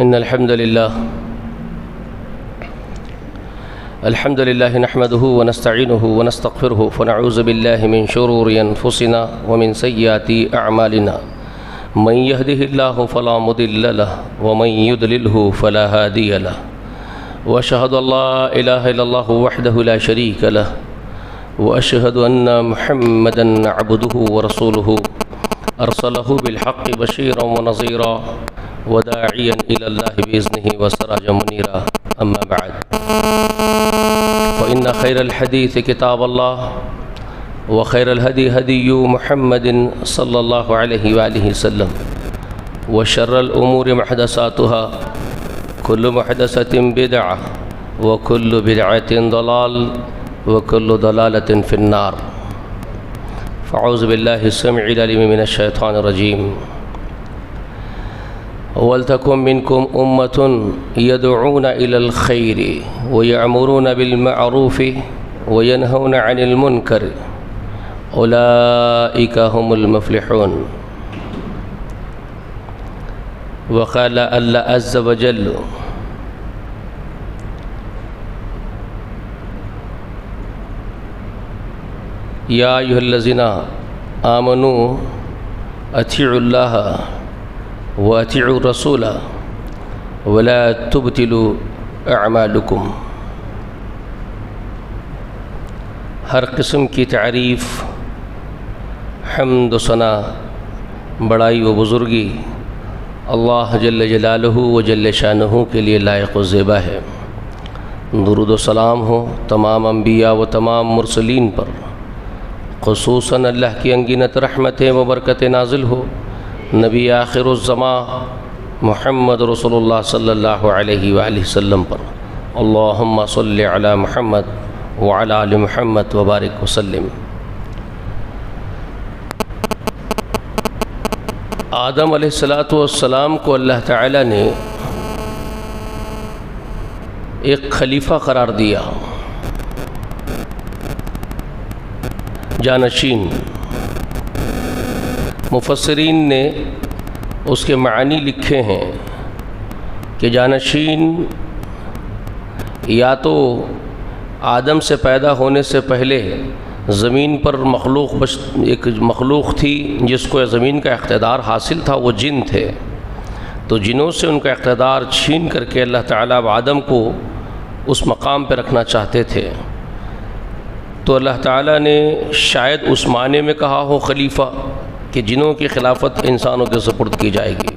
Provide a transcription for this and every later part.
إن الحمد لله نحمده ونستعينه ونستغفره ونعوذ بالله من شرور أنفسنا ومن سيئات أعمالنا من يهده الله فلا مضل له ومن يضلله فلا هادي له وأشهد أن لا إله إلا الله وحده لا شريك له وأشهد أن محمدًا عبده ورسوله أرسله بالحق بشيرا ونذيرا وداعيا إلى الله بإذنه وسراجا منيرا أما بعد فإن خير الحديث كتاب الله وخير الهدي هدي محمد صلى الله عليه وآله وسلم وشر الأمور محدثاتها كل محدثة بدعة وكل بدعة ضلال وكل ضلالة في النار فأعوذ بالله السميع العليم من الشيطان الرجيم وَلْتَكُنْ مِنْكُمْ أُمَّةٌ يَدْعُونَ إِلَى الْخَيْرِ وَيَأْمُرُونَ بِالْمَعْرُوفِ وَيَنْهَوْنَ عَنِ الْمُنْكَرِ أُولَئِكَ هُمُ الْمُفْلِحُونَ وقال الله عز وجل يا أيها الذين آمنوا أطيعوا الله وَأَطِيعُوا الرَّسُولَ وَلَا تُبْطِلُوا أَعْمَالَكُمْ۔ ہر قسم کی تعریف، حمد و ثنا، بڑائی و بزرگی اللہ جل جلالہ و جل شانہ کے لیے لائق و زیبا ہے۔ درود و سلام ہو تمام انبیاء و تمام مرسلین پر، خصوصاً اللہ کی انگنت رحمتیں و برکتیں نازل ہو نبی آخر الزمان محمد رسول اللہ صلی اللہ علیہ وآلہ وسلم پر۔ اللہم صلی علی محمد وعلی آل محمد وبارک وسلم۔ آدم علیہ السلام کو اللہ تعالی نے ایک خلیفہ قرار دیا، جانشین۔ مفسرین نے اس کے معنی لکھے ہیں کہ جانشین یا تو آدم سے پیدا ہونے سے پہلے زمین پر ایک مخلوق تھی جس کو زمین کا اقتدار حاصل تھا، وہ جن تھے، تو جنوں سے ان کا اقتدار چھین کر کے اللہ تعالیٰ آدم کو اس مقام پہ رکھنا چاہتے تھے، تو اللہ تعالیٰ نے شاید اس معنی میں کہا ہو خلیفہ کہ جنوں کی خلافت انسانوں کے سپرد کی جائے گی،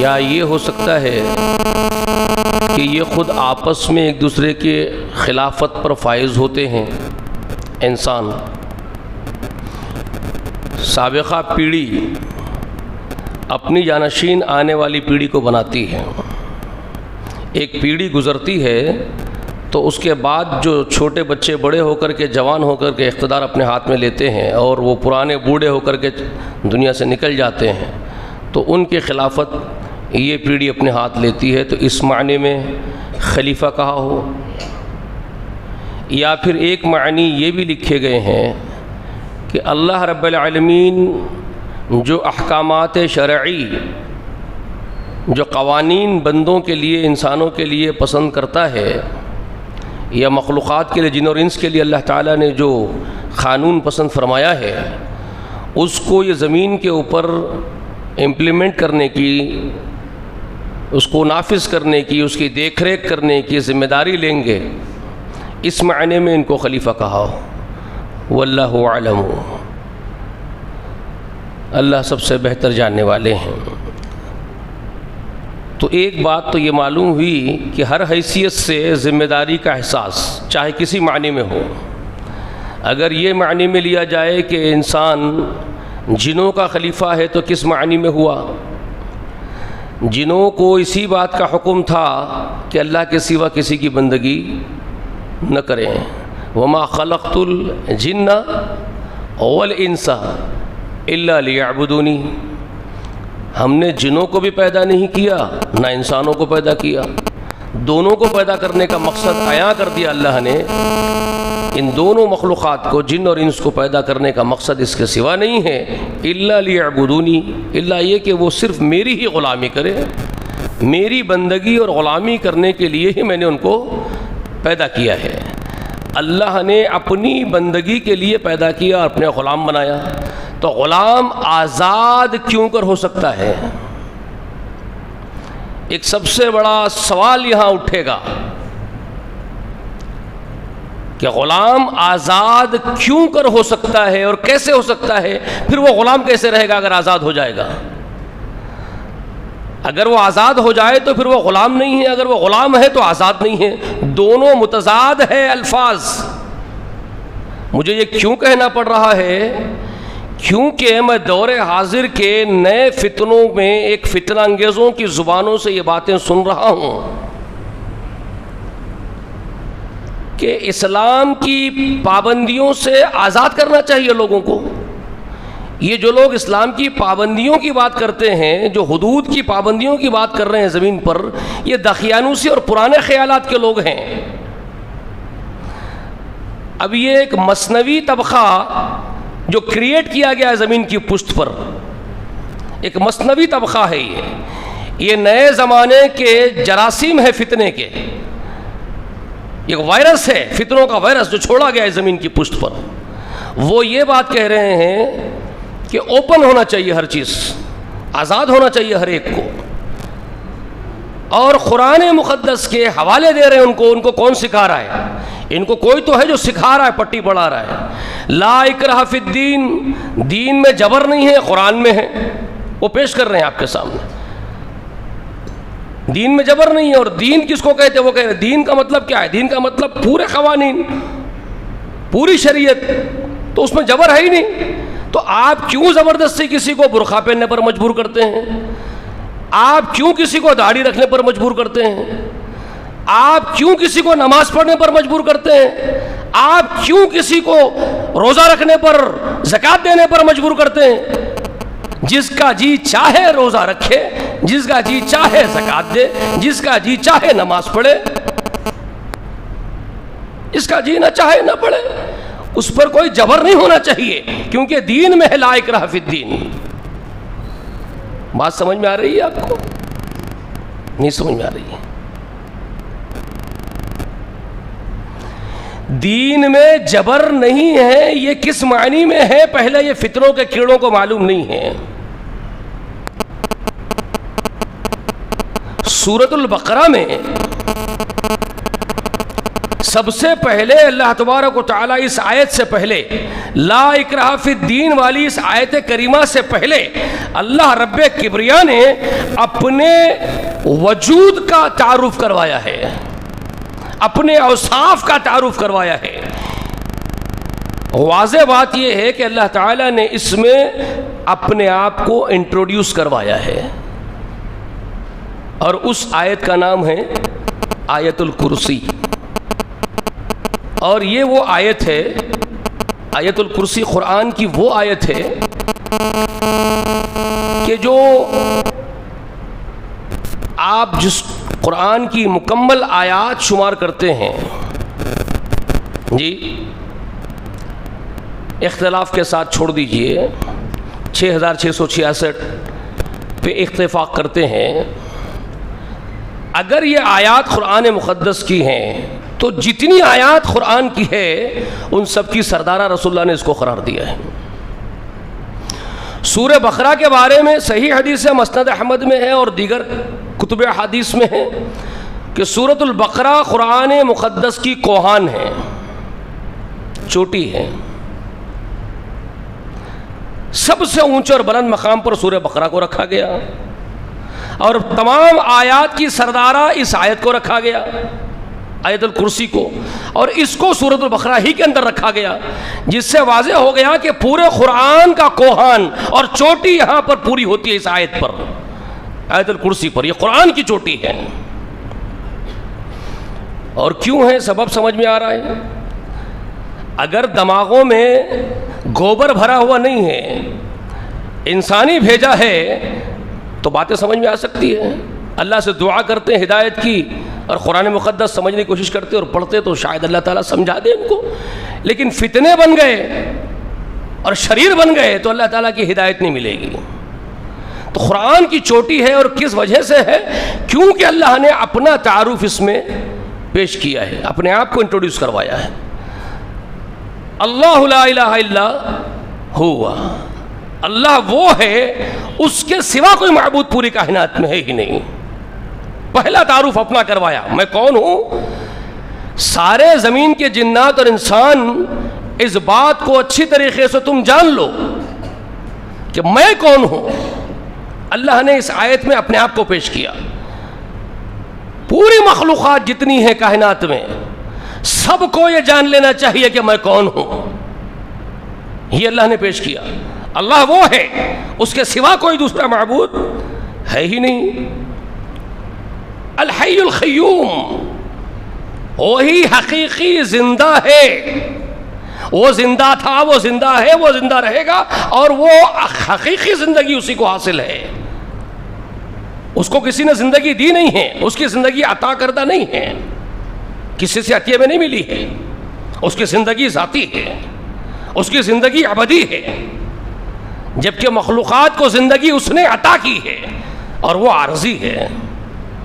یا یہ ہو سکتا ہے کہ یہ خود آپس میں ایک دوسرے کے خلافت پر فائز ہوتے ہیں۔ انسان سابقہ پیڑھی اپنی جانشین آنے والی پیڑھی کو بناتی ہے، ایک پیڑھی گزرتی ہے تو اس کے بعد جو چھوٹے بچے بڑے ہو کر کے جوان ہو کر کے اقتدار اپنے ہاتھ میں لیتے ہیں اور وہ پرانے بوڑھے ہو کر کے دنیا سے نکل جاتے ہیں، تو ان کی خلافت یہ پیڑھی اپنے ہاتھ لیتی ہے، تو اس معنی میں خلیفہ کہا ہو۔ یا پھر ایک معنی یہ بھی لکھے گئے ہیں کہ اللہ رب العالمین جو احکامات شرعی، جو قوانین بندوں کے لیے، انسانوں کے لیے پسند کرتا ہے، یا مخلوقات کے لیے، جن اور انس کے لیے اللہ تعالیٰ نے جو قانون پسند فرمایا ہے، اس کو یہ زمین کے اوپر امپلیمنٹ کرنے کی، اس کو نافذ کرنے کی، اس کی دیکھ ریکھ کرنے کی ذمہ داری لیں گے۔ اس معنی میں ان کو خلیفہ کہا ہو۔ واللہ اعلم، اللہ سب سے بہتر جاننے والے ہیں۔ تو ایک بات تو یہ معلوم ہوئی کہ ہر حیثیت سے ذمہ داری کا احساس، چاہے کسی معنی میں ہو، اگر یہ معنی میں لیا جائے کہ انسان جنوں کا خلیفہ ہے تو کس معنی میں ہوا؟ جنوں کو اسی بات کا حکم تھا کہ اللہ کے سوا کسی کی بندگی نہ کریں۔ وما خلقت الجن والانس الا لیعبدونی، ہم نے جنوں کو بھی پیدا نہیں کیا نہ انسانوں کو پیدا کیا، دونوں کو پیدا کرنے کا مقصد عیاں کر دیا اللہ نے ان دونوں مخلوقات کو، جن اور انس کو پیدا کرنے کا مقصد اس کے سوا نہیں ہے الا لیعبدونی، الا یہ کہ وہ صرف میری ہی غلامی کرے، میری بندگی اور غلامی کرنے کے لیے ہی میں نے ان کو پیدا کیا ہے۔ اللہ نے اپنی بندگی کے لیے پیدا کیا اور اپنے غلام بنایا، تو غلام آزاد کیوں کر ہو سکتا ہے؟ ایک سب سے بڑا سوال یہاں اٹھے گا کہ غلام آزاد کیوں کر ہو سکتا ہے اور کیسے ہو سکتا ہے؟ پھر وہ غلام کیسے رہے گا اگر آزاد ہو جائے گا؟ اگر وہ آزاد ہو جائے تو پھر وہ غلام نہیں ہے، اگر وہ غلام ہے تو آزاد نہیں ہے، دونوں متضاد ہے الفاظ۔ مجھے یہ کیوں کہنا پڑ رہا ہے؟ کیونکہ میں دور حاضر کے نئے فتنوں میں ایک فتنہ انگیزوں کی زبانوں سے یہ باتیں سن رہا ہوں کہ اسلام کی پابندیوں سے آزاد کرنا چاہیے لوگوں کو۔ یہ جو لوگ اسلام کی پابندیوں کی بات کرتے ہیں، جو حدود کی پابندیوں کی بات کر رہے ہیں زمین پر، یہ دقیانوسی اور پرانے خیالات کے لوگ ہیں۔ اب یہ ایک مثنوی طبقہ جو کریٹ کیا گیا ہے زمین کی پشت پر، ایک مثنوی طبقہ ہے یہ نئے زمانے کے جراثیم ہے فتنے کے، ایک وائرس ہے، فتنوں کا وائرس جو چھوڑا گیا ہے زمین کی پشت پر۔ وہ یہ بات کہہ رہے ہیں کہ اوپن ہونا چاہیے ہر چیز، آزاد ہونا چاہیے ہر ایک کو، اور قرآن مقدس کے حوالے دے رہے ہیں ان کو کون سکھا رہا ہے؟ ان کو کوئی تو ہے جو سکھا رہا ہے، پٹی پڑھا رہا ہے۔ لا اکراہ فی الدین، دین میں جبر نہیں ہے، قرآن میں ہے، وہ پیش کر رہے ہیں آپ کے سامنے۔ دین میں جبر نہیں ہے، اور دین کس کو کہتے ہیں؟ وہ کہہ رہے ہیں دین کا مطلب کیا ہے؟ دین کا مطلب پورے قوانین، پوری شریعت، تو اس میں جبر ہے ہی نہیں۔ تو آپ کیوں زبردستی کسی کو برقع پہننے پر مجبور کرتے ہیں؟ آپ کیوں کسی کو داڑھی رکھنے پر مجبور کرتے ہیں؟ آپ کیوں کسی کو نماز پڑھنے پر مجبور کرتے ہیں؟ آپ کیوں کسی کو روزہ رکھنے پر، زکوٰۃ دینے پر مجبور کرتے ہیں؟ جس کا جی چاہے روزہ رکھے، جس کا جی چاہے زکوٰۃ دے، جس کا جی چاہے نماز پڑھے، جس کا جی نہ چاہے نہ پڑھے، اس پر کوئی جبر نہیں ہونا چاہیے، کیونکہ دین میں ہے لا اکراہ فی الدین۔ بات سمجھ میں آ رہی ہے آپ کو؟ نہیں سمجھ میں آ رہی ہے؟ دین میں جبر نہیں ہے، یہ کس معنی میں ہے؟ پہلے یہ فتنوں کے کیڑوں کو معلوم نہیں ہے۔ سورۃ البقرہ میں سب سے پہلے اللہ تبارک و تعالیٰ اس آیت سے پہلے، لا اکراہ فی الدین والی اس آیت کریمہ سے پہلے، اللہ رب کبریا نے اپنے وجود کا تعارف کروایا ہے، اپنے اوصاف کا تعارف کروایا ہے۔ واضح بات یہ ہے کہ اللہ تعالیٰ نے اس میں اپنے آپ کو انٹروڈیوس کروایا ہے، اور اس آیت کا نام ہے آیت الکرسی۔ اور یہ وہ آیت ہے، آیت الکرسی قرآن کی وہ آیت ہے کہ جو آپ جس قرآن کی مکمل آیات شمار کرتے ہیں، جی اختلاف کے ساتھ چھوڑ دیجئے، 6666 پہ اتفاق کرتے ہیں، اگر یہ آیات قرآن مقدس کی ہیں تو جتنی آیات قرآن کی ہے ان سب کی سردارہ رسول اللہ نے اس کو قرار دیا ہے۔ سورہ بقرہ کے بارے میں صحیح حدیث ہے، مسند احمد میں ہے اور دیگر کتب حدیث میں ہے کہ سورۃ البقرہ قرآن مقدس کی کوہان ہے، چوٹی ہے، سب سے اونچے اور بلند مقام پر سورہ بقرہ کو رکھا گیا، اور تمام آیات کی سردارہ اس آیت کو رکھا گیا، آیت الکرسی کو، اور اس کو سورۃ البقرہ ہی کے اندر رکھا گیا، جس سے واضح ہو گیا کہ پورے قرآن کا کوہان اور چوٹی یہاں پر پوری ہوتی ہے اس آیت پر، آیت الکرسی پر۔ یہ قرآن کی چوٹی ہے، اور کیوں ہے سبب سمجھ میں آ رہا ہے؟ اگر دماغوں میں گوبر بھرا ہوا نہیں ہے، انسانی بھیجا ہے، تو باتیں سمجھ میں آ سکتی ہیں۔ اللہ سے دعا کرتے ہیں ہدایت کی، اور قرآن مقدس سمجھنے کی کوشش کرتے اور پڑھتے تو شاید اللہ تعالیٰ سمجھا دے ان کو، لیکن فتنے بن گئے اور شریر بن گئے تو اللہ تعالیٰ کی ہدایت نہیں ملے گی. تو قرآن کی چوٹی ہے اور کس وجہ سے ہے؟ کیونکہ اللہ نے اپنا تعارف اس میں پیش کیا ہے، اپنے آپ کو انٹروڈیوس کروایا ہے. اللہ لا الہ الا ہوا، اللہ وہ ہے، اس کے سوا کوئی معبود پوری کائنات میں ہے ہی نہیں. پہلا تعارف اپنا کروایا، میں کون ہوں. سارے زمین کے جنات اور انسان اس بات کو اچھی طریقے سے تم جان لو کہ میں کون ہوں. اللہ نے اس آیت میں اپنے آپ کو پیش کیا. پوری مخلوقات جتنی ہے کائنات میں، سب کو یہ جان لینا چاہیے کہ میں کون ہوں. یہ اللہ نے پیش کیا. اللہ وہ ہے، اس کے سوا کوئی دوسرا معبود ہے ہی نہیں. الحی القیوم، وہی حقیقی زندہ ہے. وہ زندہ تھا، وہ زندہ ہے، وہ زندہ رہے گا، اور وہ حقیقی زندگی اسی کو حاصل ہے. اس کو کسی نے زندگی دی نہیں ہے، اس کی زندگی عطا کردہ نہیں ہے، کسی سے عطیے میں نہیں ملی ہے. اس کی زندگی ذاتی ہے، اس کی زندگی ابدی ہے. جبکہ مخلوقات کو زندگی اس نے عطا کی ہے اور وہ عارضی ہے.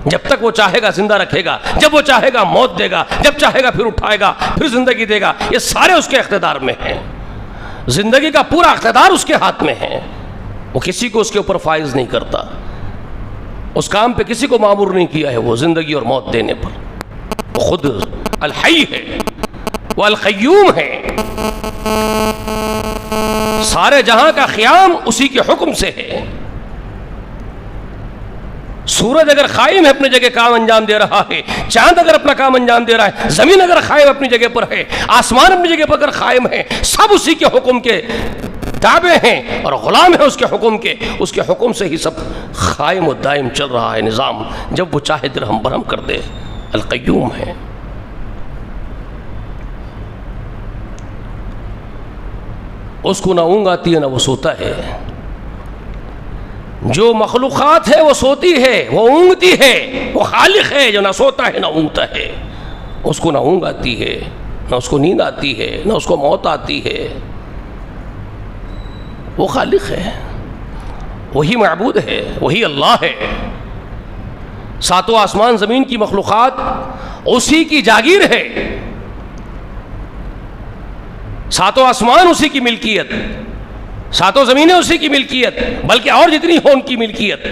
جب تک وہ چاہے گا زندہ رکھے گا، جب وہ چاہے گا موت دے گا، جب چاہے گا پھر اٹھائے گا، پھر زندگی دے گا. یہ سارے اس کے اقتدار میں ہیں. زندگی کا پورا اقتدار اس کے ہاتھ میں ہے. وہ کسی کو اس کے اوپر فائز نہیں کرتا، اس کام پہ کسی کو مامور نہیں کیا ہے وہ زندگی اور موت دینے پر. وہ خود الحی ہے، وہ القیوم ہے. سارے جہاں کا قیام اسی کے حکم سے ہے. سورج اگر قائم ہے اپنی جگہ کام انجام دے رہا ہے، چاند اگر اپنا کام انجام دے رہا ہے، زمین اگر قائم اپنی جگہ پر ہے، آسمان اپنی جگہ پر اگر قائم ہے، سب اسی کے حکم کے تابع ہیں اور غلام ہیں اس کے حکم کے. اس کے حکم سے ہی سب قائم و دائم چل رہا ہے نظام. جب وہ چاہے درہم برہم کر دے. القیوم ہے. اس کو نہ اونگ آتی ہے نہ وہ سوتا ہے. جو مخلوقات ہے وہ سوتی ہے، وہ اونگتی ہے. وہ خالق ہے جو نہ سوتا ہے نہ اونگتا ہے. اس کو نہ اونگ آتی ہے، نہ اس کو نیند آتی ہے، نہ اس کو موت آتی ہے. وہ خالق ہے، وہی معبود ہے، وہی اللہ ہے. ساتوں آسمان زمین کی مخلوقات اسی کی جاگیر ہے. ساتوں آسمان اسی کی ملکیت، ساتوں زمینیں اسی کی ملکیت، بلکہ اور جتنی ہو ان کی ملکیت،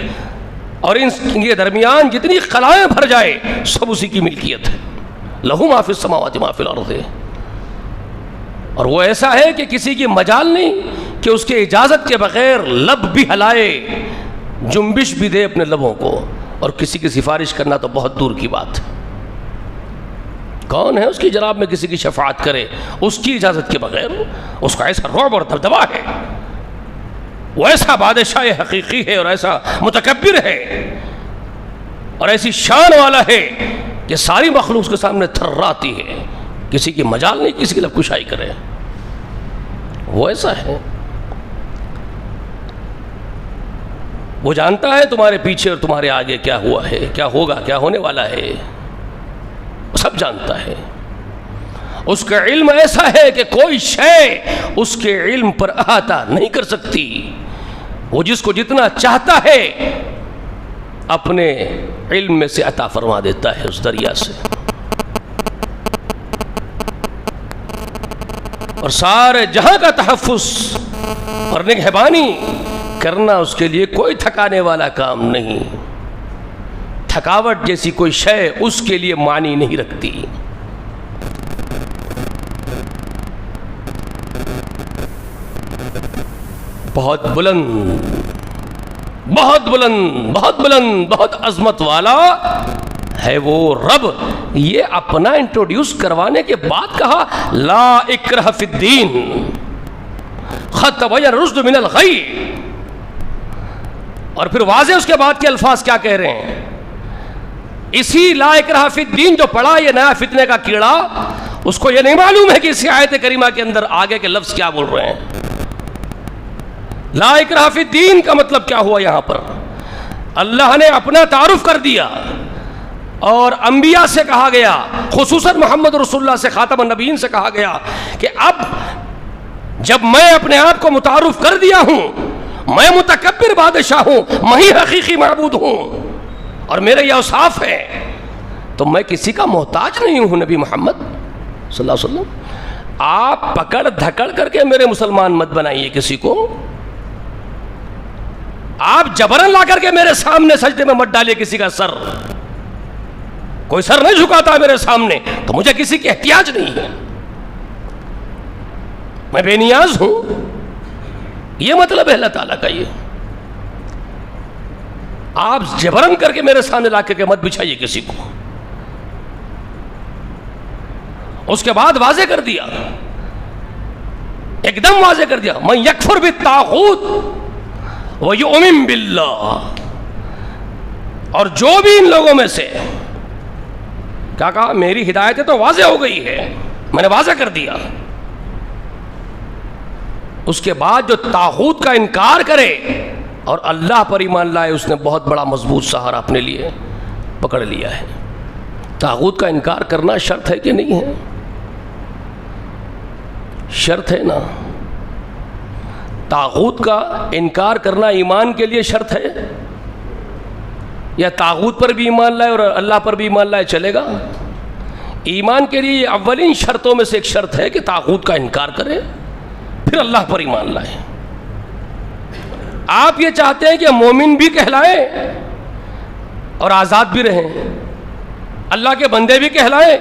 اور ان کے درمیان جتنی خلائیں بھر جائے سب اسی کی ملکیت ہے. لہو ما فی السماوات ما فی الارض. اور وہ ایسا ہے کہ کسی کی مجال نہیں کہ اس کے اجازت کے بغیر لب بھی ہلائے، جنبش بھی دے اپنے لبوں کو. اور کسی کی سفارش کرنا تو بہت دور کی بات ہے. کون ہے اس کی جناب میں کسی کی شفاعت کرے اس کی اجازت کے بغیر؟ اس کا ایسا رعب اور دبدبا ہے، وہ ایسا بادشاہ حقیقی ہے اور ایسا متکبر ہے اور ایسی شان والا ہے کہ ساری مخلوق کے سامنے تھراتی ہے. کسی کی مجال نہیں کسی کی لب کشائی کرے. وہ ایسا ہے. وہ جانتا ہے تمہارے پیچھے اور تمہارے آگے کیا ہوا ہے، کیا ہوگا، کیا ہونے والا ہے. سب جانتا ہے. اس کا علم ایسا ہے کہ کوئی شے اس کے علم پر احاطہ نہیں کر سکتی. وہ جس کو جتنا چاہتا ہے اپنے علم میں سے عطا فرما دیتا ہے اس دریا سے. اور سارے جہاں کا تحفظ اور نگہبانی کرنا اس کے لیے کوئی تھکانے والا کام نہیں. تھکاوٹ جیسی کوئی شے اس کے لیے معنی نہیں رکھتی. بہت بلند، بہت بلند، بہت بلند، بہت عظمت والا ہے وہ رب. یہ اپنا انٹروڈیوس کروانے کے بعد کہا لا اکرہ فی الدین قد تبین الرشد من الغی. اور پھر واضح اس کے بعد کے الفاظ کیا کہہ رہے ہیں. اسی لا اکرہ فی الدین جو پڑھا یہ نیا فتنے کا کیڑا، اس کو یہ نہیں معلوم ہے کہ اسی آیت کریمہ کے اندر آگے کے لفظ کیا بول رہے ہیں. لا اکرہ فی الدین کا مطلب کیا ہوا؟ یہاں پر اللہ نے اپنا تعارف کر دیا. اور انبیاء سے کہا گیا، خصوصاً محمد رسول اللہ سے خاتم النبیین سے کہا گیا کہ اب جب میں اپنے آپ کو متعارف کر دیا ہوں، میں متکبر بادشاہ ہوں، میں ہی حقیقی معبود ہوں اور میرے یہ اوصاف ہے، تو میں کسی کا محتاج نہیں ہوں نبی محمد صلی اللہ علیہ وسلم۔ آپ پکڑ دھکڑ کر کے میرے مسلمان مت بنائیے کسی کو، آپ جبرن لا کر کے میرے سامنے سجدے میں مت ڈالیے کسی کا سر، کوئی سر نہیں جھکاتا میرے سامنے تو مجھے کسی کی احتیاج نہیں ہے، میں بے نیاز ہوں، یہ مطلب ہے اللہ تعالیٰ کا۔ یہ آپ جبرن کر کے میرے سامنے لا کر کے مت بچھائیے کسی کو۔ اس کے بعد واضح کر دیا، ایک دم واضح کر دیا، من یکفر بالطاغوت ویؤمن باللہ، اور جو بھی ان لوگوں میں سے کیا کہا، میری ہدایت تو واضح ہو گئی ہے، میں نے واضح کر دیا، اس کے بعد جو طاغوت کا انکار کرے اور اللہ پر ایمان لائے، اس نے بہت بڑا مضبوط سہارا اپنے لیے پکڑ لیا ہے۔ طاغوت کا انکار کرنا شرط ہے کہ نہیں ہے؟ شرط ہے نا۔ طاغوت کا انکار کرنا ایمان کے لیے شرط ہے، یا طاغوت پر بھی ایمان لائے اور اللہ پر بھی ایمان لائے چلے گا؟ ایمان کے لیے اولین شرطوں میں سے ایک شرط ہے کہ طاغوت کا انکار کرے، پھر اللہ پر ایمان لائے۔ آپ یہ چاہتے ہیں کہ مومن بھی کہلائیں اور آزاد بھی رہیں، اللہ کے بندے بھی کہلائیں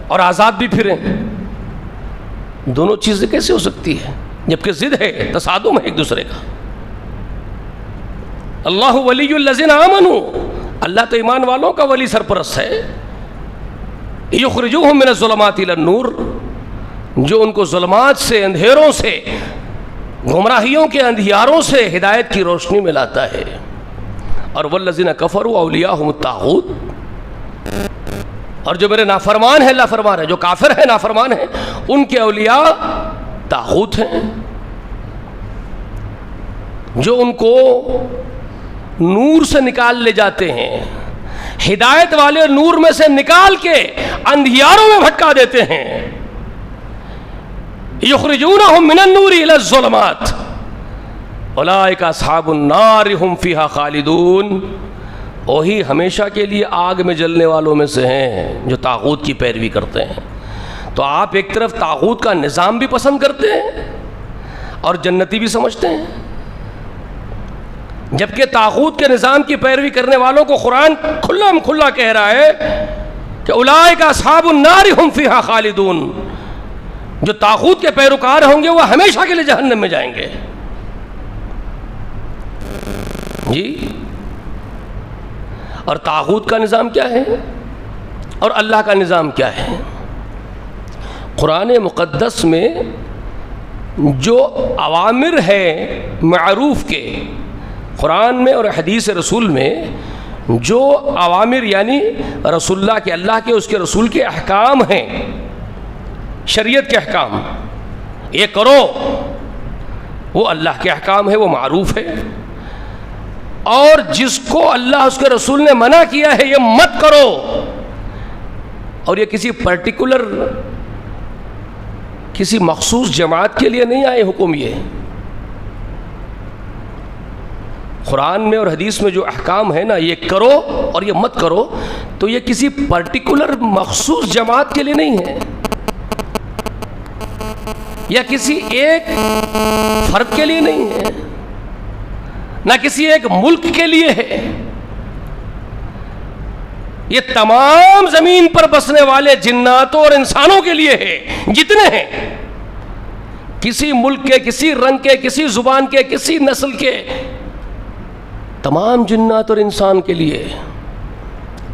اور آزاد بھی پھریں، دونوں چیزیں کیسے ہو سکتی ہے جبکہ ضد ہے، تصادم ہے ایک دوسرے کا۔ اللہ ولی الذین آمنوا، اللہ تو ایمان والوں کا ولی سرپرست ہے، یخرجوہم من الظلمات الی النور، جو ان کو ظلمات سے، اندھیروں سے، گمراہیوں کے اندھیاروں سے ہدایت کی روشنی میں لاتا ہے۔ اور والذین کفروا اولیاءہم الطاغوت، اور جو میرے نافرمان ہیں، اللہ فرمان ہے، جو کافر ہیں، نافرمان ہیں، ان کے اولیاء طاغوت ہیں، جو ان کو نور سے نکال لے جاتے ہیں، ہدایت والے نور میں سے نکال کے اندھیاروں میں بھٹکا دیتے ہیں۔ یخرجونہم من النور الی الظلمات اولئک اصحاب النار ہم فیہا خالدون، وہی ہمیشہ کے لیے آگ میں جلنے والوں میں سے ہیں جو طاغوت کی پیروی کرتے ہیں۔ تو آپ ایک طرف طاغوت کا نظام بھی پسند کرتے ہیں اور جنتی بھی سمجھتے ہیں، جبکہ طاغوت کے نظام کی پیروی کرنے والوں کو قرآن کھلا کہہ رہا ہے کہ اولئک اصحاب النار ہم فیہا خالدون، جو طاغوت کے پیروکار ہوں گے وہ ہمیشہ کے لیے جہنم میں جائیں گے۔ جی، اور طاغوت کا نظام کیا ہے اور اللہ کا نظام کیا ہے؟ قرآن مقدس میں جو اوامر ہے معروف کے، قرآن میں اور حدیث رسول میں جو اوامر یعنی رسول اللہ کے، اللہ کے، اس کے رسول کے احکام ہیں، شریعت کے احکام، یہ کرو، وہ اللہ کے احکام ہے، وہ معروف ہے، اور جس کو اللہ اس کے رسول نے منع کیا ہے یہ مت کرو، اور یہ کسی پرٹیکولر، کسی مخصوص جماعت کے لیے نہیں آئے حکم، یہ قرآن میں اور حدیث میں جو احکام ہے نا، یہ کرو اور یہ مت کرو، تو یہ کسی پرٹیکولر مخصوص جماعت کے لیے نہیں ہے، یا کسی ایک فرد کے لیے نہیں ہے، نہ کسی ایک ملک کے لیے ہے، یہ تمام زمین پر بسنے والے جناتوں اور انسانوں کے لیے ہے، جتنے ہیں، کسی ملک کے، کسی رنگ کے، کسی زبان کے، کسی نسل کے، تمام جنات اور انسان کے لیے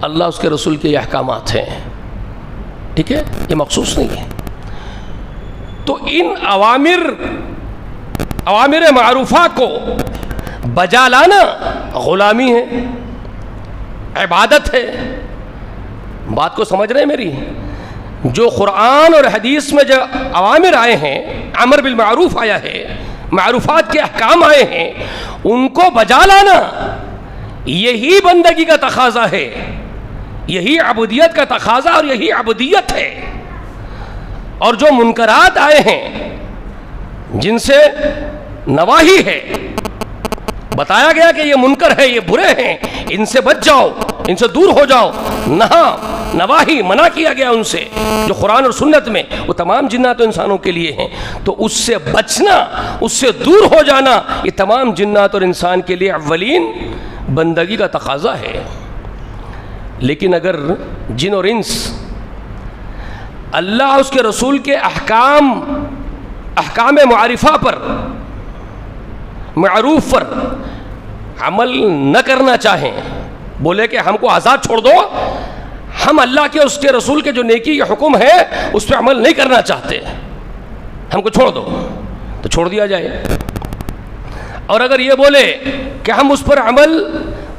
اللہ اس کے رسول کے احکامات ہیں، ٹھیک ہے، یہ مخصوص نہیں ہے۔ تو ان اوامر معروفہ کو بجا لانا غلامی ہے، عبادت ہے۔ بات کو سمجھ رہے ہیں میری؟ جو قرآن اور حدیث میں جو اوامر آئے ہیں، امر بالمعروف آیا ہے، معروفات کے احکام آئے ہیں، ان کو بجا لانا یہی بندگی کا تقاضا ہے، یہی عبودیت کا تقاضا اور یہی عبودیت ہے. اور جو منکرات آئے ہیں جن سے نواہی ہے، بتایا گیا کہ یہ منکر ہے، یہ برے ہیں، ان سے بچ جاؤ، ان سے دور ہو جاؤ، نواہی منع کیا گیا ان سے جو قرآن اور سنت میں وہ تمام جنات و انسانوں کے لیے ہیں. تو اس سے بچنا، اس سے دور ہو جانا، یہ تمام جنات اور انسان کے لیے اولین بندگی کا تقاضا ہے. لیکن اگر جن اور انس اللہ اس کے رسول کے احکام معرفہ پر، معروف پر عمل نہ کرنا چاہیں، بولے کہ ہم کو آزاد چھوڑ دو، ہم اللہ کے اس کے رسول کے جو نیکی کے حکم ہے اس پہ عمل نہیں کرنا چاہتے، ہم کو چھوڑ دو، تو چھوڑ دیا جائے. اور اگر یہ بولے کہ ہم اس پر عمل،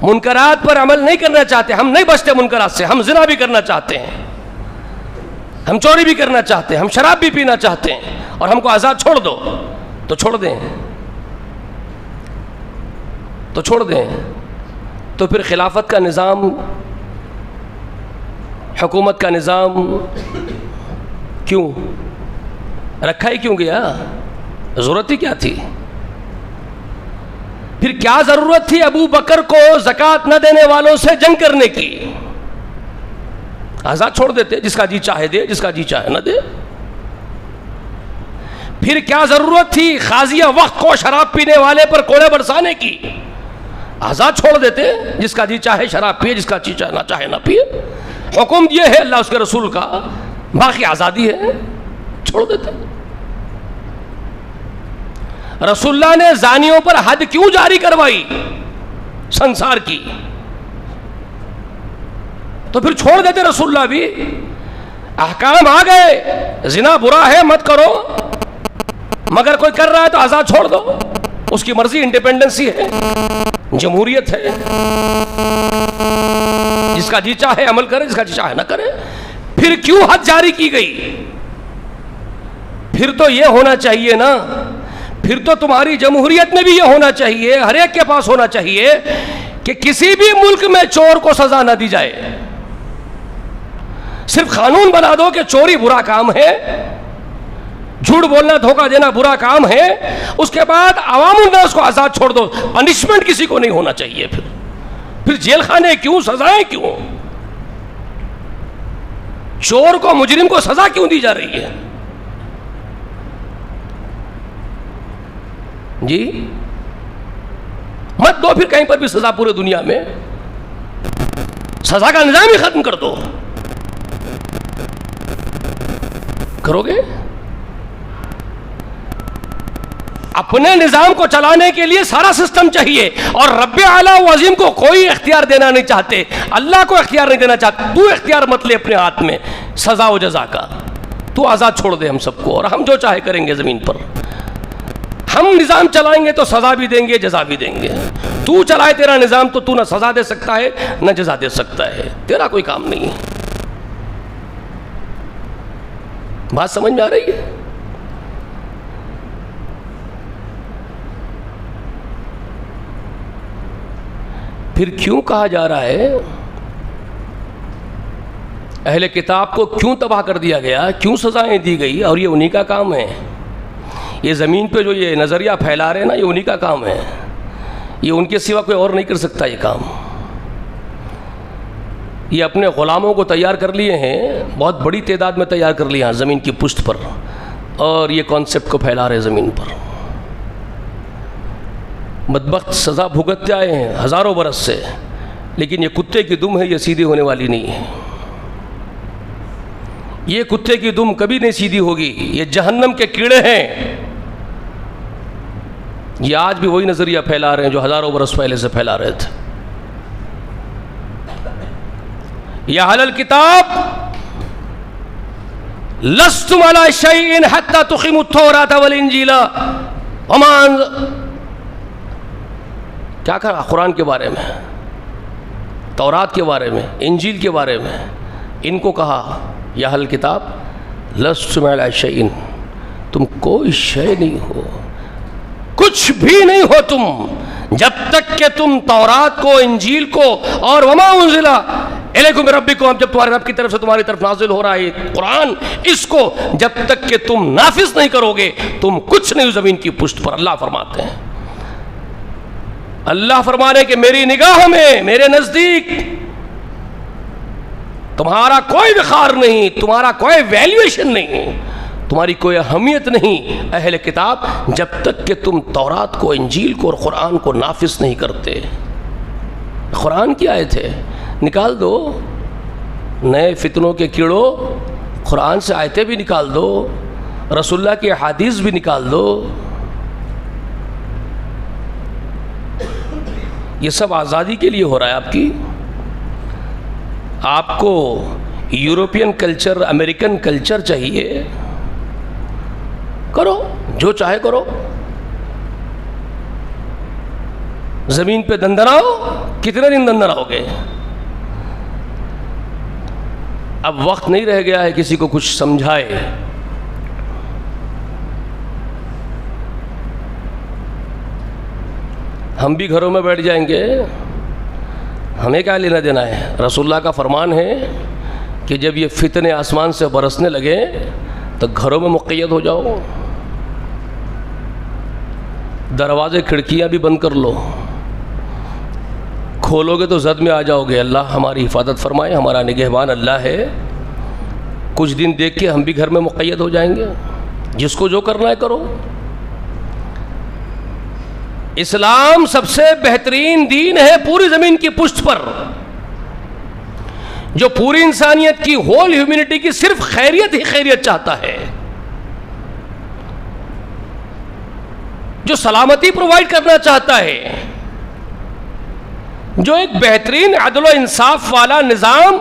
منکرات پر عمل نہیں کرنا چاہتے، ہم نہیں بچتے منکرات سے، ہم زنا بھی کرنا چاہتے ہیں، ہم چوری بھی کرنا چاہتے ہیں، ہم شراب بھی پینا چاہتے ہیں، اور ہم کو آزاد چھوڑ دو، تو چھوڑ دیں، تو چھوڑ دیں. تو پھر خلافت کا نظام، حکومت کا نظام کیوں رکھا ہی کیوں گیا؟ ضرورت ہی کیا تھی؟ پھر کیا ضرورت تھی ابو بکر کو زکوٰۃ نہ دینے والوں سے جنگ کرنے کی؟ آزاد چھوڑ دیتے، جس کا جی چاہے دے، جس کا جی چاہے نہ دے. پھر کیا ضرورت تھی قاضیہ وقت کو شراب پینے والے پر کوڑے برسانے کی؟ آزاد چھوڑ دیتے، جس کا جی چاہے شراب پیے، جس کا جی چاہے نہ پیے. حکم یہ ہے اللہ اس کے رسول کا، باقی آزادی ہے، چھوڑ دیتے. رسول اللہ نے زانیوں پر حد کیوں جاری کروائی سنسار کی؟ تو پھر چھوڑ دیتے رسول اللہ بھی. احکام آ گئے، زنا برا ہے مت کرو، مگر کوئی کر رہا ہے تو آزاد چھوڑ دو، اس کی مرضی، انڈیپینڈنسی ہے، جمہوریت ہے، جس کا جی چاہے عمل کرے، جس کا جی چاہے نہ کرے. پھر کیوں حد جاری کی گئی؟ پھر تو یہ ہونا چاہیے نا، پھر تو تمہاری جمہوریت میں بھی یہ ہونا چاہیے، ہر ایک کے پاس ہونا چاہیے کہ کسی بھی ملک میں چور کو سزا نہ دی جائے. صرف قانون بنا دو کہ چوری برا کام ہے، جھوٹ بولنا، دھوکہ دینا برا کام ہے، اس کے بعد عوام الناس کو آزاد چھوڑ دو، پنشمنٹ کسی کو نہیں ہونا چاہیے. پھر جیل خانے کیوں، سزائیں کیوں؟ چور کو، مجرم کو سزا کیوں دی جا رہی ہے؟ جی مت دو پھر کہیں پر بھی سزا، پورے دنیا میں سزا کا نظام ہی ختم کر دو. کرو گے؟ اپنے نظام کو چلانے کے لیے سارا سسٹم چاہیے، اور رب اعلیٰ و عظیم کو کوئی اختیار دینا نہیں چاہتے، اللہ کو اختیار نہیں دینا چاہتے. تو اختیار مت لے اپنے ہاتھ میں سزا و جزا کا، تو آزاد چھوڑ دے ہم سب کو، اور ہم جو چاہے کریں گے زمین پر. ہم نظام چلائیں گے تو سزا بھی دیں گے، جزا بھی دیں گے. تو چلائے تیرا نظام تو تو نہ سزا دے سکتا ہے نہ جزا دے سکتا ہے، تیرا کوئی کام نہیں ہے. بات سمجھ میں آ رہی ہے؟ پھر کیوں کہا جا رہا ہے اہل کتاب کو کیوں تباہ کر دیا گیا، کیوں سزائیں دی گئی؟ اور یہ انہی کا کام ہے. یہ زمین پہ جو یہ نظریہ پھیلا رہے ہیں نا، یہ انہی کا کام ہے، یہ ان کے سوا کوئی اور نہیں کر سکتا یہ کام. یہ اپنے غلاموں کو تیار کر لیے ہیں، بہت بڑی تعداد میں تیار کر لیے ہیں زمین کی پشت پر، اور یہ کانسیپٹ کو پھیلا رہے زمین پر. بدبخت سزا بھگتتے آئے ہیں ہزاروں برس سے، لیکن یہ کتے کی دم ہے، یہ سیدھی ہونے والی نہیں ہے. یہ کتے کی دم کبھی نہیں سیدھی ہوگی، یہ جہنم کے کیڑے ہیں. یہ آج بھی وہی نظریہ پھیلا رہے ہیں جو ہزاروں برس پہلے سے پھیلا رہے تھے. یا اہل الکتاب لستم علی شیء حتی تقیموا التوراۃ والانجیل وما کیا کہا قرآن کے بارے میں، تورات کے بارے میں، انجیل کے بارے میں. ان کو کہا یا اہل کتاب لستم علی شیء، تم کوئی شے نہیں ہو، کچھ بھی نہیں ہو تم، جب تک کہ تم تورات کو، انجیل کو اور وما انزل الیکم ربکم، اب جب تمہارے رب کی طرف سے تمہاری طرف نازل ہو رہا ہے قرآن، اس کو جب تک کہ تم نافذ نہیں کرو گے تم کچھ نہیں زمین کی پشت پر. اللہ فرماتے ہیں، اللہ فرمانے کہ میری نگاہ میں، میرے نزدیک تمہارا کوئی وقار نہیں، تمہارا کوئی ویلیویشن نہیں، تمہاری کوئی اہمیت نہیں اہل کتاب، جب تک کہ تم تورات کو، انجیل کو اور قرآن کو نافذ نہیں کرتے. قرآن کی آیت ہے، نکال دو نئے فتنوں کے کیڑوں، قرآن سے آیتیں بھی نکال دو، رسول اللہ کی احادیث بھی نکال دو. یہ سب آزادی کے لیے ہو رہا ہے آپ کی. آپ کو یورپین کلچر، امریکن کلچر چاہیے، کرو جو چاہے کرو، زمین پہ دندناؤ. کتنے دن دندناؤ گے؟ اب وقت نہیں رہ گیا ہے کسی کو کچھ سمجھائے. ہم بھی گھروں میں بیٹھ جائیں گے، ہمیں کیا لینا دینا ہے؟ رسول اللہ کا فرمان ہے کہ جب یہ فتنے آسمان سے برسنے لگے تو گھروں میں مقید ہو جاؤ، دروازے کھڑکیاں بھی بند کر لو. کھولو گے تو زد میں آ جاؤ گے. اللہ ہماری حفاظت فرمائے، ہمارا نگہبان اللہ ہے. کچھ دن دیکھ کے ہم بھی گھر میں مقید ہو جائیں گے. جس کو جو کرنا ہے کرو. اسلام سب سے بہترین دین ہے پوری زمین کی پشت پر، جو پوری انسانیت کی، ہول ہیومینٹی کی صرف خیریت ہی خیریت چاہتا ہے، جو سلامتی پرووائڈ کرنا چاہتا ہے، جو ایک بہترین عدل و انصاف والا نظام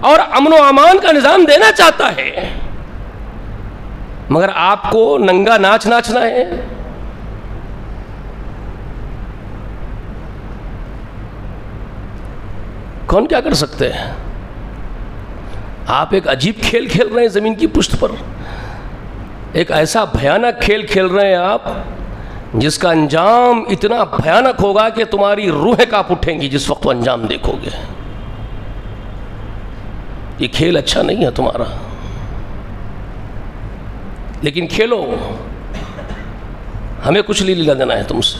اور امن و امان کا نظام دینا چاہتا ہے. مگر آپ کو ننگا ناچ ناچنا ہے. کون کیا کر سکتے ہیں؟ آپ ایک عجیب کھیل کھیل رہے ہیں زمین کی پشت پر. ایک ایسا بھیانک کھیل کھیل رہے ہیں آپ جس کا انجام اتنا بھیانک ہوگا کہ تمہاری روحیں کانپ اٹھیں گی جس وقت وہ انجام دیکھو گے. یہ کھیل اچھا نہیں ہے تمہارا، لیکن کھیلو، ہمیں کچھ نہیں لینا دینا ہے تم سے.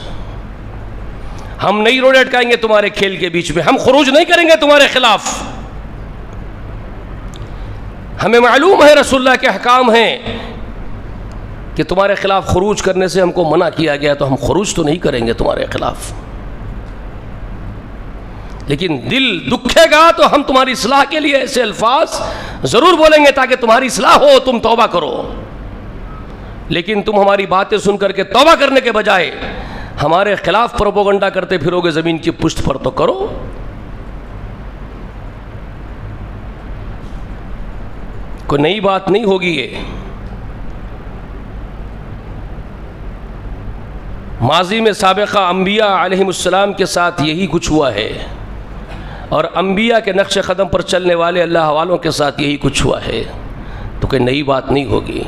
ہم نہیں روڈ اٹکائیں گے تمہارے کھیل کے بیچ میں، ہم خروج نہیں کریں گے تمہارے خلاف. ہمیں معلوم ہے رسول اللہ کے احکام ہیں کہ تمہارے خلاف خروج کرنے سے ہم کو منع کیا گیا، تو ہم خروج تو نہیں کریں گے تمہارے خلاف. لیکن دل دکھے گا تو ہم تمہاری اصلاح کے لیے ایسے الفاظ ضرور بولیں گے تاکہ تمہاری اصلاح ہو، تم توبہ کرو. لیکن تم ہماری باتیں سن کر کے توبہ کرنے کے بجائے ہمارے خلاف پروپیگنڈا کرتے پھرو گے زمین کی پشت پر، تو کرو. کوئی نئی بات نہیں ہوگی. یہ ماضی میں سابقہ انبیاء علیہم السلام کے ساتھ یہی کچھ ہوا ہے، اور انبیاء کے نقش قدم پر چلنے والے اللہ والوں کے ساتھ یہی کچھ ہوا ہے. تو کوئی نئی بات نہیں ہوگی.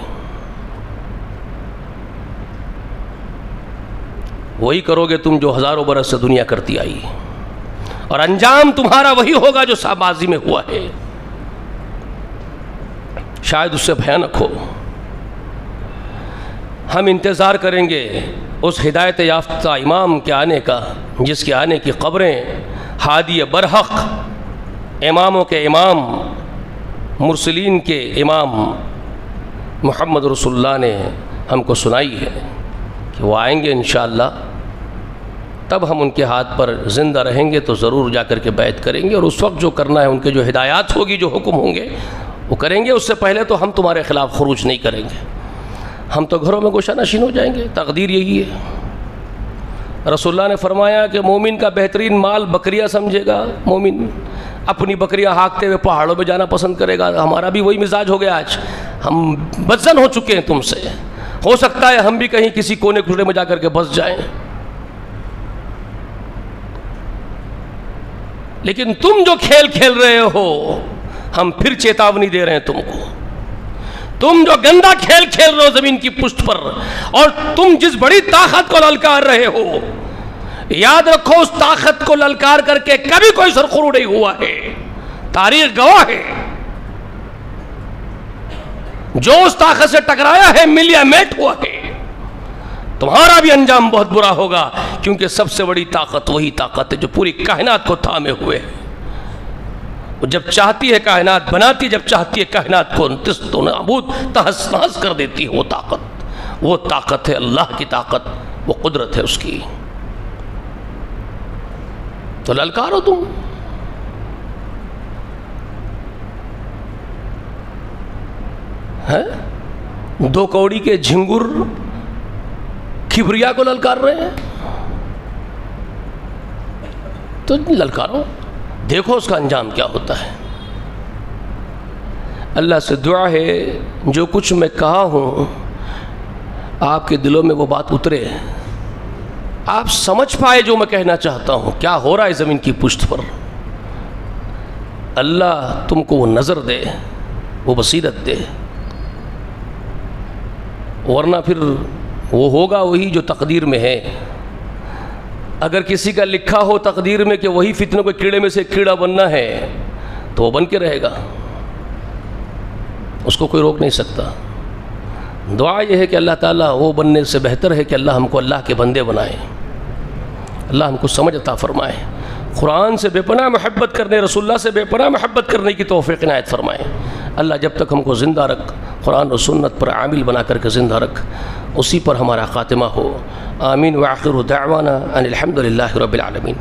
وہی کرو گے تم جو ہزاروں برس سے دنیا کرتی آئی، اور انجام تمہارا وہی ہوگا جو ماضی میں ہوا ہے، شاید اس سے بھیانک ہو. ہم انتظار کریں گے اس ہدایت یافتہ امام کے آنے کا، جس کے آنے کی خبریں ہادی برحق، اماموں کے امام، مرسلین کے امام محمد رسول اللہ نے ہم کو سنائی ہے کہ وہ آئیں گے انشاءاللہ. تب ہم ان کے ہاتھ پر زندہ رہیں گے تو ضرور جا کر کے بیعت کریں گے، اور اس وقت جو کرنا ہے، ان کے جو ہدایات ہوگی، جو حکم ہوں گے وہ کریں گے. اس سے پہلے تو ہم تمہارے خلاف خروج نہیں کریں گے. ہم تو گھروں میں گوشہ نشین ہو جائیں گے. تقدیر یہی ہے. رسول اللہ نے فرمایا کہ مومن کا بہترین مال بکریاں سمجھے گا. مومن اپنی بکریاں ہانکتے ہوئے پہاڑوں میں جانا پسند کرے گا. ہمارا بھی وہی مزاج ہو گیا. آج ہم بدزن ہو چکے ہیں تم سے. ہو سکتا ہے ہم بھی کہیں کسی کونے کھڑے میں جا کر کے بس جائیں. لیکن تم جو کھیل کھیل رہے ہو، ہم پھر چیتاونی دے رہے ہیں تم کو. تم جو گندا کھیل کھیل رہے ہو زمین کی پشت پر، اور تم جس بڑی طاقت کو للکار رہے ہو، یاد رکھو اس طاقت کو للکار کر کے کبھی کوئی سرخرو نہیں ہوا ہے. تاریخ گواہ ہے. جو اس طاقت سے ٹکرایا ہے ملیا میٹ ہوا ہے. تمہارا بھی انجام بہت برا ہوگا، کیونکہ سب سے بڑی طاقت وہی طاقت ہے جو پوری کائنات کو تھامے ہوئے ہے. وہ جب چاہتی ہے کائنات بناتی ہے، جب چاہتی ہے کائنات کو نیست و نابود تہس نہس کر دیتی ہے. وہ طاقت ہے اللہ کی طاقت، وہ قدرت ہے اس کی. تو للکارو تم. دو کوڑی کے جھنگر کبریا کو للکار رہے ہیں، تو للکارو، دیکھو اس کا انجام کیا ہوتا ہے. اللہ سے دعا ہے جو کچھ میں کہا ہوں آپ کے دلوں میں وہ بات اترے، آپ سمجھ پائے جو میں کہنا چاہتا ہوں کیا ہو رہا ہے زمین کی پشت پر. اللہ تم کو وہ نظر دے، وہ بصیرت دے، ورنہ پھر وہ ہوگا وہی جو تقدیر میں ہے. اگر کسی کا لکھا ہو تقدیر میں کہ وہی فتنوں کے کیڑے میں سے کیڑا بننا ہے تو وہ بن کے رہے گا، اس کو کوئی روک نہیں سکتا. دعا یہ ہے کہ اللہ تعالیٰ وہ بننے سے بہتر ہے کہ اللہ ہم کو اللہ کے بندے بنائے، اللہ ہم کو سمجھ عطا فرمائے، قرآن سے بے پناہ محبت کرنے، رسول اللہ سے بے پناہ محبت کرنے کی توفیق عنایت فرمائے. اللہ جب تک ہم کو زندہ رکھ، قرآن و سنت پر عامل بنا کر کے زندہ رکھ، اسی پر ہمارا خاتمہ ہو. آمین. وآخر دعوانا ان الحمد للہ رب العالمین.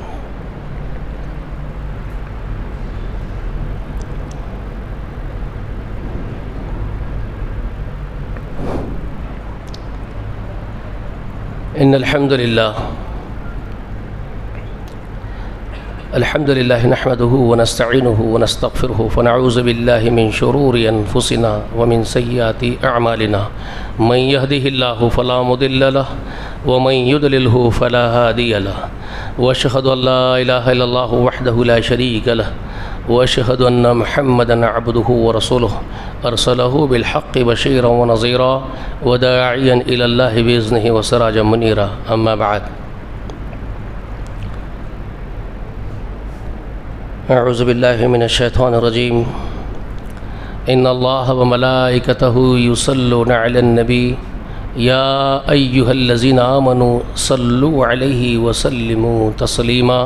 ان الحمد لله نحمده ونستعينه ونستغفره ونعوذ بالله من شرور أنفسنا ومن سيئات أعمالنا. من يهده الله فلا مضل له ومن يضلله فلا هادي له. وأشهد أن لا إله إلا الله وحده لا شريك له وأشهد أن محمدا عبده ورسوله أرسله بالحق بشيرا ونذيرا وداعيا إلى الله بإذنه وسراجا منيرا. أما بعد، اعوذ باللہ من الشیطان الرجیم. ان اللہ وملائکتہ یصلون علی النبی یا ایہا الذین آمنوا صلوا علیہ وسلموا تسلیما.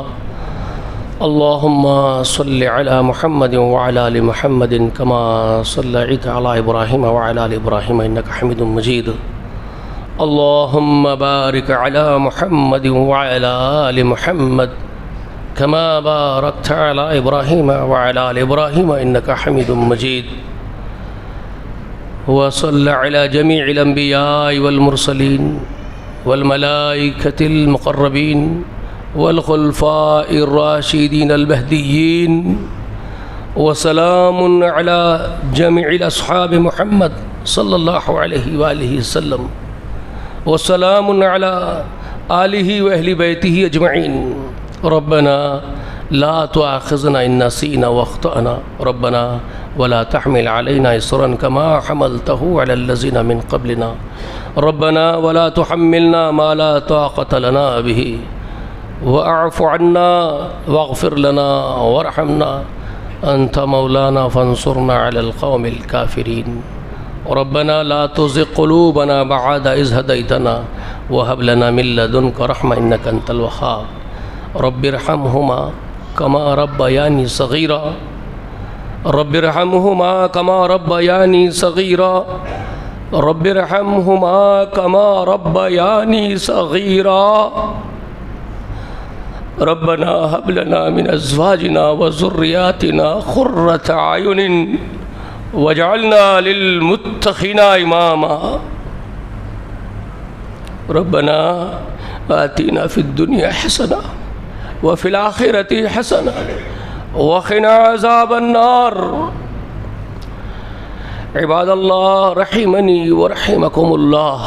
اللہم صل علی محمد وعلی آل محمد کما صلیت علی ابراہیم وعلی آل ابراہیم انک حمید مجید. اللہم بارک علی محمد وعلی آل محمد كما باركت على إبراهيم وعلى آل إبراهيم إنك حميد مجيد. وصل على جميع الأنبياء والمرسلين والملائكة المقربين والخلفاء الراشدين المهديين، وسلام على جميع الأصحاب محمد صلى الله عليه وآله وسلم، وسلام على آله وأهل بيته أجمعين. ربنا لا تؤاخذنا إن نسينا واخطأنا، ربنا ولا تحمل علينا إصرا كما حملته على الذين من قبلنا، ربنا ولا تحملنا ما لا طاقة لنا به، واعف عنا واغفر لنا وارحمنا أنت مولانا فانصرنا على القوم الكافرين. ربنا لا تزغ قلوبنا بعد إذ هديتنا وهب لنا من لدنك رحمة إنك أنت الوهاب. رب ارحمهما كما ربياني صغيرا، رب ارحمهما كما ربياني صغيرا، رب ارحمهما كما ربياني صغيرا. ربنا هب لنا من أزواجنا وذرياتنا قرة أعين واجعلنا للمتقين إماما. ربنا آتنا في الدنيا حسنة وفي الآخرة حسنة وقنا عذاب النار. عباد الله رحمني ورحمكم الله،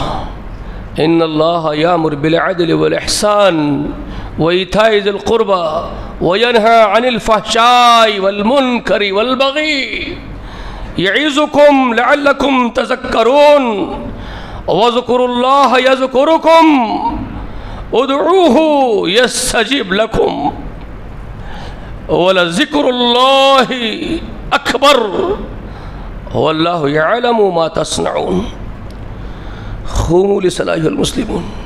إن الله يأمر بالعدل والإحسان وإيتاء ذي القربى وينهى عن الفحشاء والمنكر والبغي يعظكم لعلكم تذكرون. واذكروا الله يذكركم ادعوه يستجب لكم وَلَذِكْرُ اللَّهِ أَكْبَرُ وَاللَّهُ يَعْلَمُ مَا تَصْنَعُونَ. قُومُوا لِلصَّلَاةِ وَالْمُسْلِمُونَ.